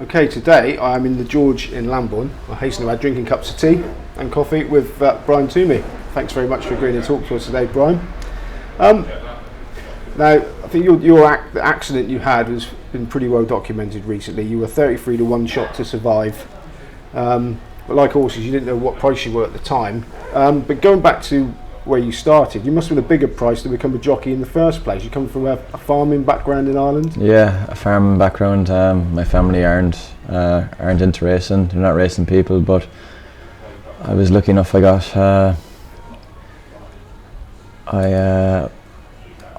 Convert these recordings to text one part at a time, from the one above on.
Okay, today I'm in the George in Lambourne. I hasten to add drinking cups of tea and coffee with Brian Toomey. Thanks very much for agreeing to talk to us today, Brian. Now, I think the accident you had has been pretty well documented recently. You were 33 to 1 shot to survive. But like horses, you didn't know what price you were at the time. But going back to where you started, you must have been a bigger price to become a jockey in the first place. You come from a farming background in Ireland? Yeah, a farming background. My family aren't into racing. They're not racing people, but I was lucky enough. I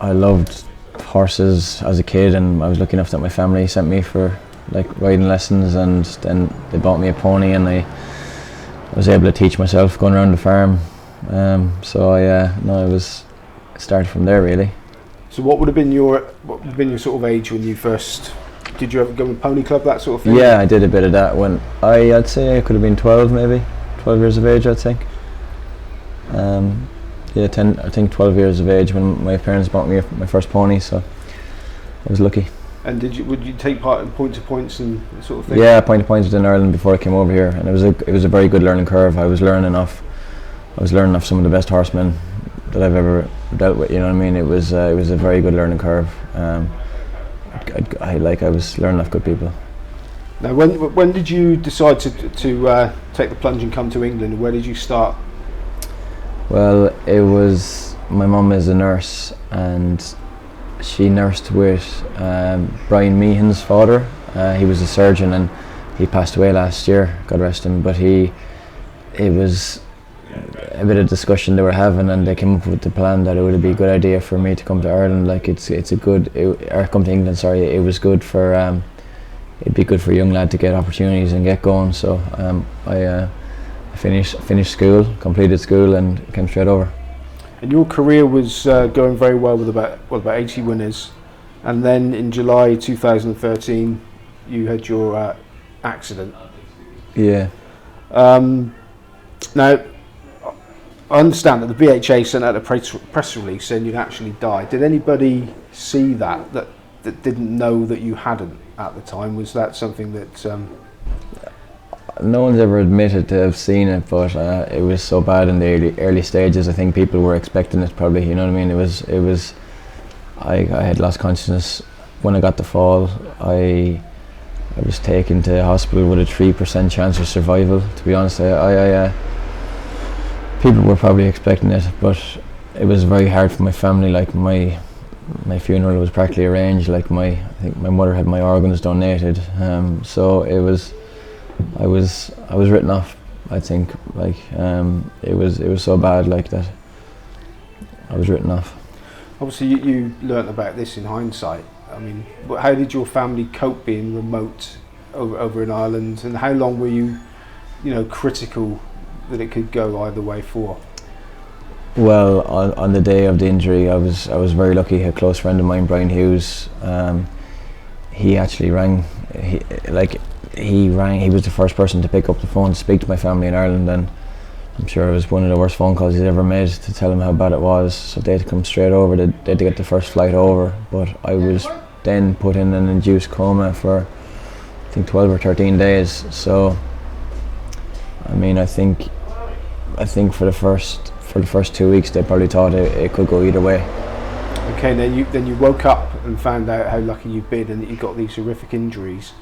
loved horses as a kid, and I was lucky enough that my family sent me for riding lessons, and then they bought me a pony, and I was able to teach myself going around the farm. It started from there really. So what would have been your sort of age when you first, did you ever go with pony club, that sort of thing? Yeah, I did a bit of that when I'd say I could have been 12 maybe, 12 years of age I think. I think 12 years of age when my parents bought me my first pony, so I was lucky. And would you take part in point to points and that sort of thing? Yeah, point to points in Ireland before I came over here, and it was a very good learning curve. I was learning off some of the best horsemen that I've ever dealt with. You know what I mean? It was a very good learning curve. I was learning off good people. Now, when did you decide to take the plunge and come to England? Where did you start? Well, it was, my mum is a nurse, and she nursed with Brian Meehan's father. He was a surgeon, and he passed away last year, God rest him. But it was a bit of discussion they were having, and they came up with the plan that it would be a good idea for me to come to Ireland. Come to England. Sorry, it was good for it'd be good for a young lad to get opportunities and get going. So I finished school, completed school, and came straight over. And your career was going very well with about 80 winners, and then in July 2013 you had your accident. Yeah. Now, I understand that the BHA sent out a press release saying you'd actually died. Did anybody see that didn't know that you hadn't at the time? Was that something that... No one's ever admitted to have seen it, but it was so bad in the early stages. I think people were expecting it probably, you know what I mean? I had lost consciousness when I got the fall. I was taken to hospital with a 3% chance of survival, to be honest. People were probably expecting it, but it was very hard for my family. Like my funeral was practically arranged. I think my mother had my organs donated. So it was, I was written off. I think it was so bad that I was written off. Obviously, you learnt about this in hindsight. I mean, how did your family cope being remote over in Ireland, and how long were you critical that it could go either way for? Well, on the day of the injury, I was very lucky. A close friend of mine, Brian Hughes, he actually rang. He was the first person to pick up the phone to speak to my family in Ireland, and I'm sure it was one of the worst phone calls he's ever made, to tell him how bad it was. So they had to come straight over. They had to get the first flight over, but I was then put in an induced coma for I think 12 or 13 days. So I mean, I think for the first 2 weeks they probably thought it could go either way. Okay, then you woke up and found out how lucky you'd been and that you got these horrific injuries.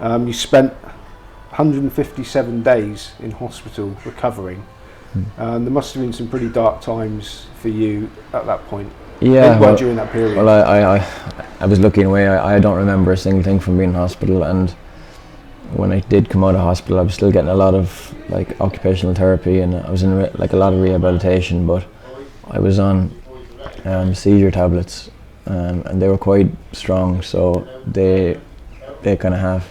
You spent 157 days in hospital recovering. There must have been some pretty dark times for you at that point. Yeah, well, during that period. Well, I was lucky in a way. I don't remember a single thing from being in hospital, and when I did come out of hospital, I was still getting a lot of occupational therapy, and I was in a lot of rehabilitation. But I was on seizure tablets, and they were quite strong. So they kind of have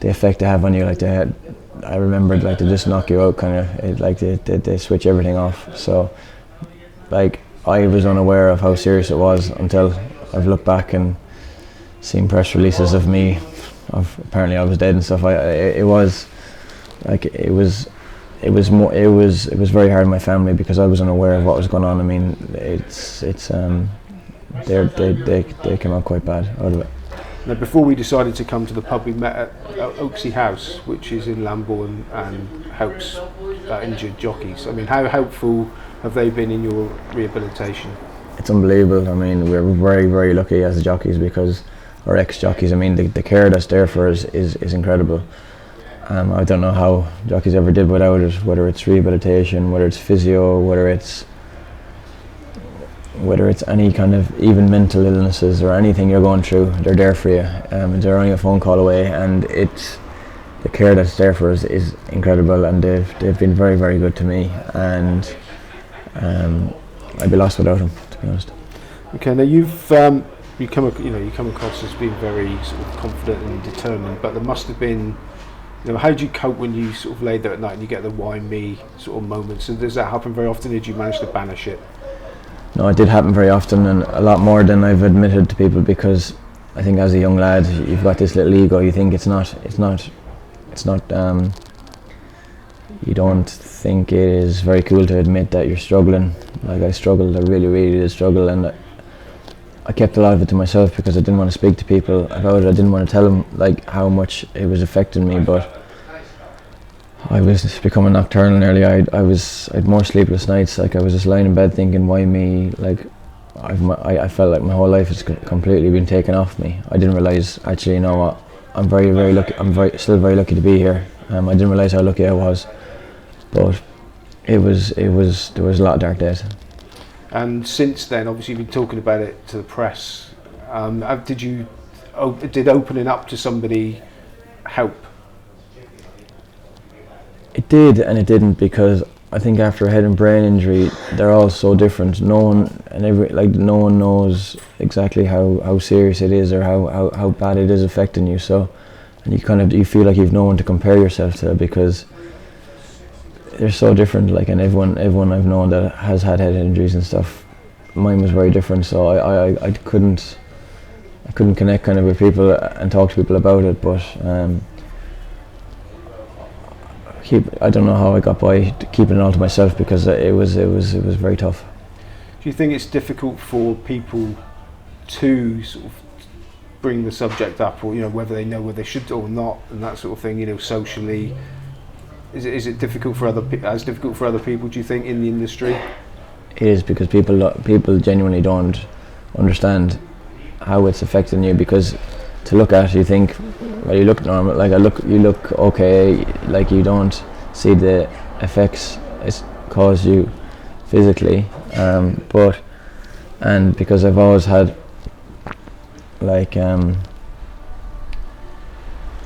the effect they have on you. I remembered they just knock you out, kind of. They switch everything off. So I was unaware of how serious it was until I've looked back and seen press releases of me, of apparently I was dead and stuff. It was very hard on my family because I was unaware of what was going on. I mean, they came out quite bad out of it. Now, before we decided to come to the pub, we met at Oaksey House, which is in Lambourne and helps injured jockeys. I mean, how helpful have they been in your rehabilitation? It's unbelievable. I mean, we're very, very lucky as the jockeys, because our ex-jockeys, I mean, the care that's there for us is incredible. I don't know how jockeys ever did without it, whether it's rehabilitation, whether it's physio, whether it's any kind of even mental illnesses or anything you're going through, they're there for you. They're only a phone call away, and the care that's there for us is incredible, and they've been very, very good to me, and I'd be lost without them, to be honest. Okay, now you come across as being very sort of confident and determined, but there must have been, how do you cope when you sort of lay there at night and you get the why me sort of moments? And does that happen very often? Did you manage to banish it? No, it did happen very often, and a lot more than I've admitted to people, because I think as a young lad you've got this little ego. You think it's not you don't think it is very cool to admit that you're struggling. Like, I struggled, I really, really did struggle, and I kept a lot of it to myself because I didn't want to speak to people about it. I didn't want to tell them like how much it was affecting me, but I was becoming nocturnal nearly. I had more sleepless nights. Like, I was just lying in bed thinking, why me? Like, I felt like my whole life has completely been taken off me. I didn't realise, actually, you know what, I'm very, very lucky. Still very lucky to be here. I didn't realise how lucky I was, but there was a lot of dark days. And since then, obviously you've been talking about it to the press. Did opening up to somebody help? It did and it didn't, because I think after a head and brain injury, they're all so different. No one knows exactly how serious it is or how bad it is affecting you. So, and you feel like you've no one to compare yourself to, because they're so different. Like, and everyone I've known that has had head injuries and stuff, mine was very different. So I couldn't connect kind of with people and talk to people about it. But I don't know how I got by keeping it all to myself, because it was very tough. Do you think it's difficult for people to sort of bring the subject up, or whether they know whether they should or not, and that sort of thing? Socially, is it difficult for as difficult for other people? Do you think in the industry? It is, because people genuinely don't understand how it's affecting you, because to look at, you think, well, you look normal, like you look okay, like you don't see the effects it's caused you physically, and because I've always had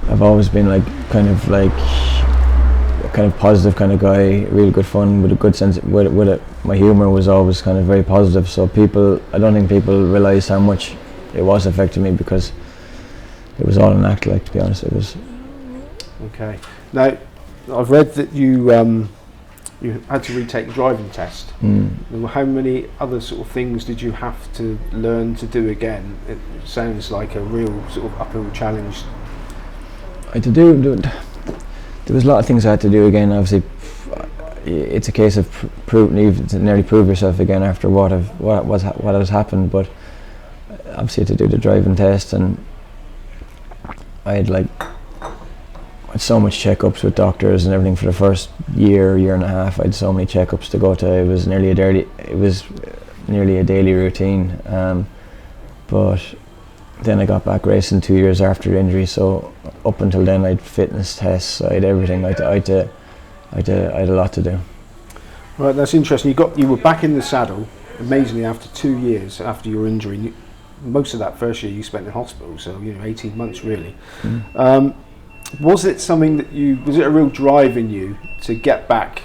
I've always been kind of positive kind of guy, real good fun, with a good sense, with it. My humour was always kind of very positive, so I don't think people realise how much it was affecting me, because it was all an act, like, to be honest. It was. Okay. Now, I've read that you had to retake the driving test. How many other sort of things did you have to learn to do again? It sounds like a real sort of uphill challenge. There was a lot of things I had to do again. Obviously, it's a case of nearly prove yourself again after what has happened. But obviously, to do the driving test, and I had so much checkups with doctors and everything for the first year and a half. I had so many checkups to go to. It was nearly a daily routine. But then I got back racing 2 years after the injury. So up until then, I had fitness tests. I had everything. I had a lot to do. Right, that's interesting. You were back in the saddle amazingly after 2 years after your injury. Most of that first year you spent in hospital, so 18 months really. Was it something that was it a real drive in you to get back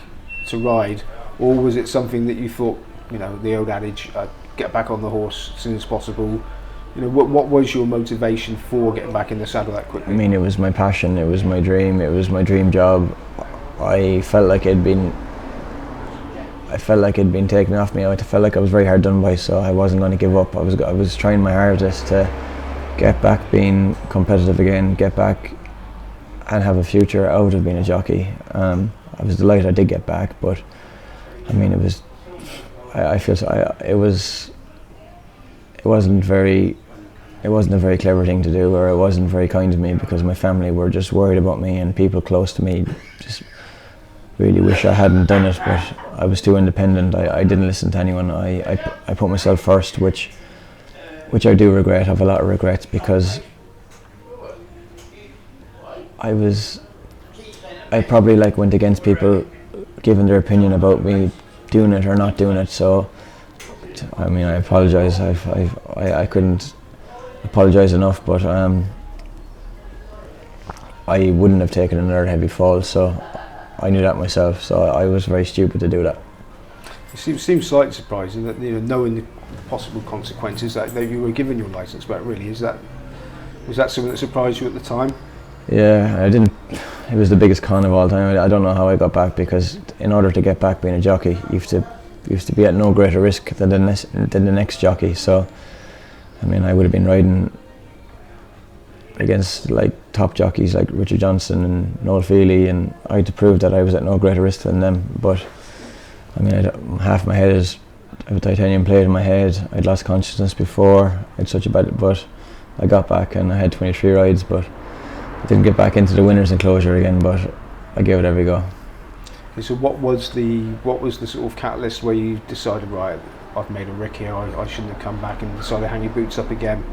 to ride, or was it something that you thought, the old adage, get back on the horse as soon as possible? What was your motivation for getting back in the saddle that quickly? I mean, it was my passion, it was my dream, it was my dream job. I felt like it'd been taken off me. I felt like I was very hard done by, so I wasn't going to give up. I was trying my hardest to get back being competitive again, get back and have a future out of being a jockey. I was delighted I did get back, but I mean, it wasn't very it wasn't a very clever thing to do, or it wasn't very kind of me, because my family were just worried about me, and people close to me just really wish I hadn't done it, but I was too independent. I didn't listen to anyone. I put myself first, which I do regret. I have a lot of regrets, because I probably like went against people giving their opinion about me doing it or not doing it. So I mean, I apologise. I couldn't apologise enough, but I wouldn't have taken another heavy fall, so I knew that myself. So I was very stupid to do that. It seems slightly surprising that, you know, knowing the possible consequences that you were given your licence back. Really, was that something that surprised you at the time? Yeah, I didn't. It was the biggest con of all time. I don't know how I got back, because in order to get back being a jockey, you have to be at no greater risk than the next jockey. So, I mean, I would have been riding against like top jockeys like Richard Johnson and Noel Feely, and I had to prove that I was at no greater risk than them. But I mean, half my head is, I have a titanium plate in my head. I'd lost consciousness before. I had such a bad, but I got back and I had 23 rides, but I didn't get back into the winners enclosure again. But I gave it every go. Okay, so what was the sort of catalyst where you decided, right, I've made a rick here, I shouldn't have come back, and decided to hang your boots up again?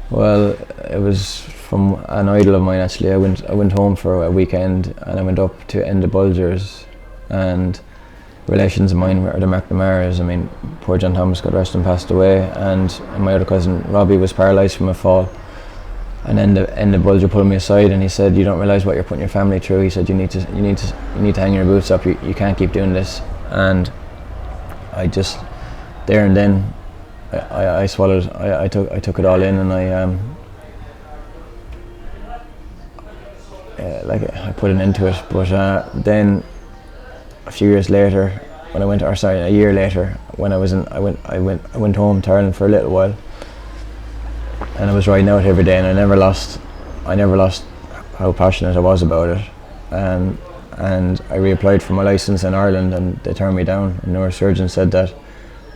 Well, it was from an idol of mine actually. I went home for a weekend, and I went up to Enda Bulgers, and relations of mine were the McNamara's. I mean, poor John Thomas, God rest him, passed away, and my other cousin Robbie was paralysed from a fall. And then the Bulger pulled me aside, and he said, "You don't realise what you're putting your family through." He said, "You need to hang your boots up. You can't keep doing this." And I just, there and then, I swallowed. I took it all in, and I put an end to it. But then a few years later, when a year later, when I went home to Ireland for a little while. And I was riding out every day, and I never lost how passionate I was about it. And I reapplied for my licence in Ireland, and they turned me down. A neurosurgeon said that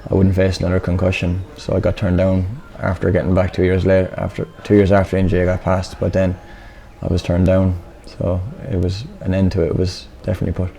I wouldn't face another concussion, so I got turned down after getting back 2 years later. After 2 years after injury, I got passed, but then I was turned down. So it was an end to it. It was definitely put.